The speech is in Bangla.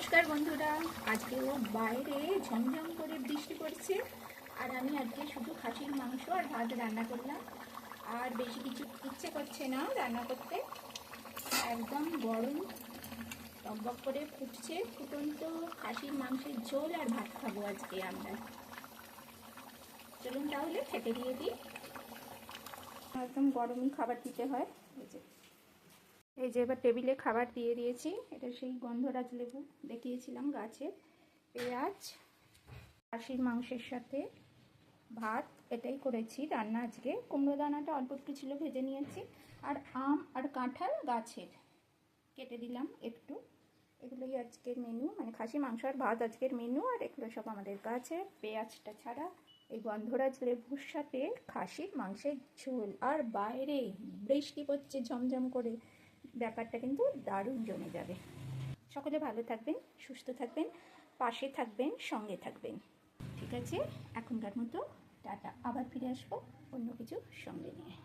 নমস্কার বন্ধুরা, আজকেও বাইরে ঝমঝম করে বৃষ্টি পড়ছে আর আমি আজকে শুধু খাসির মাংস আর ভাত রান্না করলাম। আর বেশি কিছু ইচ্ছে করছে না রান্না করতে। একদম গরম টকবক করে ফুটছে ফুটন্ত খাসির মাংসের ঝোল আর ভাত খাবো আজকে আমরা। চলুন তাহলে খেতে দিয়ে দিই। একদম গরমই খাবার দিতে হয়। এই যে এবার টেবিলে খাবার দিয়ে দিয়েছি। এটা সেই গন্ধরাজ লেবু দেখিয়েছিলাম গাছের, পেঁয়াজ, খাসির মাংসের সাথে ভাত, এটাই করেছি রান্না আজকে। কুমড়ো দানাটা অল্প একটু ছিল, ভেজে নিয়েছি। আর আম আর কাঁঠাল গাছের কেটে দিলাম একটু। এগুলোই আজকের মেনু, মানে খাসি মাংস আর ভাত আজকের মেনু। আর এগুলো সব আমাদের গাছের, পেঁয়াজটা ছাড়া। এই গন্ধরাজ লেবুর সাথে খাসির মাংসের ঝোল, আর বাইরে বৃষ্টি পড়ছে ঝমঝম করে, ব্যাপারটা কিন্তু দারুণ জমে যাবে। সকলে ভালো থাকবেন, সুস্থ থাকবেন, পাশে থাকবেন, সঙ্গে থাকবেন। ঠিক আছে, এখনকার মতো টাটা। আবার ফিরে আসবো অন্য কিছু সঙ্গে নিয়ে।